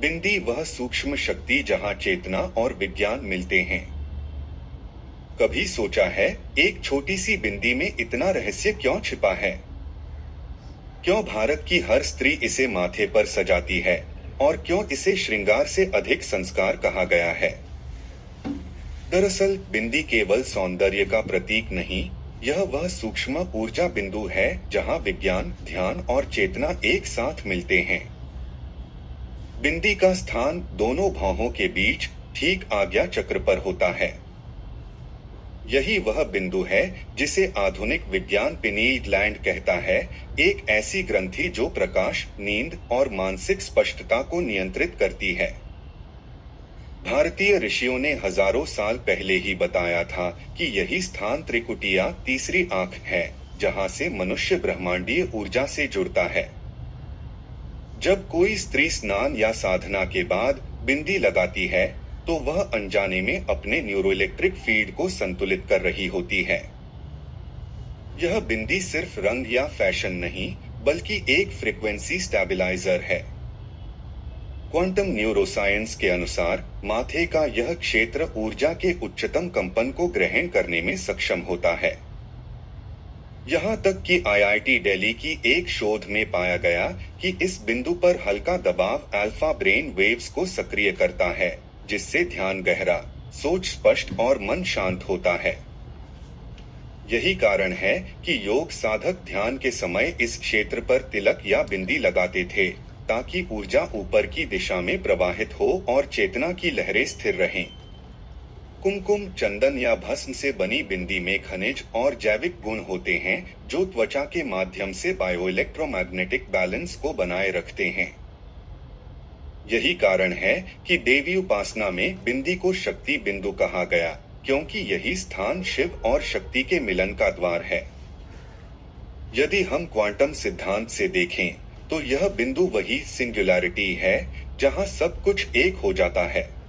बिंदी वह सूक्ष्म शक्ति जहां चेतना और विज्ञान मिलते हैं। कभी सोचा है, एक छोटी सी बिंदी में इतना रहस्य क्यों छिपा है? क्यों भारत की हर स्त्री इसे माथे पर सजाती है? और क्यों इसे श्रृंगार से अधिक संस्कार कहा गया है? दरअसल बिंदी केवल सौंदर्य का प्रतीक नहीं, यह वह सूक्ष्म ऊर्जा बिंदु है जहां विज्ञान, ध्यान और चेतना एक साथ मिलते हैं। बिंदी का स्थान दोनों भौहों के बीच, ठीक आज्ञा चक्र पर होता है। यही वह बिंदु है जिसे आधुनिक विज्ञान पिनील ग्लैंड कहता है, एक ऐसी ग्रंथि जो प्रकाश, नींद और मानसिक स्पष्टता को नियंत्रित करती है। भारतीय ऋषियों ने हजारों साल पहले ही बताया था कि यही स्थान त्रिकुटिया, तीसरी आंख है, जहां से मनुष्य ब्रह्मांडीय ऊर्जा से जुड़ता है। जब कोई स्त्री स्नान या साधना के बाद बिंदी लगाती है, तो वह अनजाने में अपने न्यूरोइलेक्ट्रिक फील्ड को संतुलित कर रही होती है। यह बिंदी सिर्फ रंग या फैशन नहीं, बल्कि एक फ्रीक्वेंसी स्टेबलाइजर है। क्वांटम न्यूरोसाइंस के अनुसार माथे का यह क्षेत्र ऊर्जा के उच्चतम कंपन को ग्रहण करने में सक्षम होता है। यहाँ तक कि आईआईटी दिल्ली की एक शोध में पाया गया कि इस बिंदु पर हल्का दबाव अल्फा ब्रेन वेव्स को सक्रिय करता है, जिससे ध्यान गहरा, सोच स्पष्ट और मन शांत होता है। यही कारण है कि योग साधक ध्यान के समय इस क्षेत्र पर तिलक या बिंदी लगाते थे, ताकि ऊर्जा ऊपर की दिशा में प्रवाहित हो और चेतना की लहरें स्थिर रहें। कुमकुम, चंदन या भस्म से बनी बिंदी में खनिज और जैविक गुण होते हैं जो त्वचा के माध्यम से बायोइलेक्ट्रोमैग्नेटिक बैलेंस को बनाए रखते हैं। यही कारण है कि देवी उपासना में बिंदी को शक्ति बिंदु कहा गया, क्योंकि यही स्थान शिव और शक्ति के मिलन का द्वार है। यदि हम क्वांटम सिद्धांत से देखें, तो यह बिंदु वही सिंगुलैरिटी है जहां सब कुछ एक हो जाता है।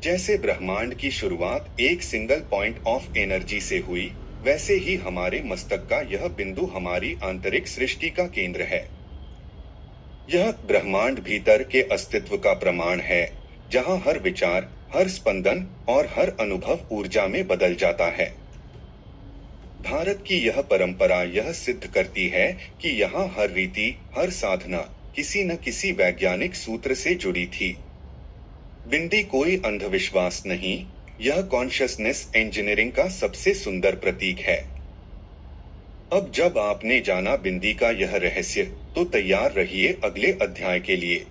जैसे ब्रह्मांड की शुरुआत एक सिंगल पॉइंट ऑफ एनर्जी से हुई, वैसे ही हमारे मस्तक का यह बिंदु हमारी आंतरिक सृष्टि का केंद्र है। यह ब्रह्मांड भीतर के अस्तित्व का प्रमाण है, जहां हर विचार, हर स्पंदन और हर अनुभव ऊर्जा में बदल जाता है। भारत की यह परंपरा यह सिद्ध करती है कि यहाँ हर रीति, हर साधना किसी न किसी वैज्ञानिक सूत्र से जुड़ी थी। बिंदी कोई अंधविश्वास नहीं, यह कॉन्शियसनेस इंजीनियरिंग का सबसे सुंदर प्रतीक है। अब जब आपने जाना बिंदी का यह रहस्य, तो तैयार रहिए अगले अध्याय के लिए।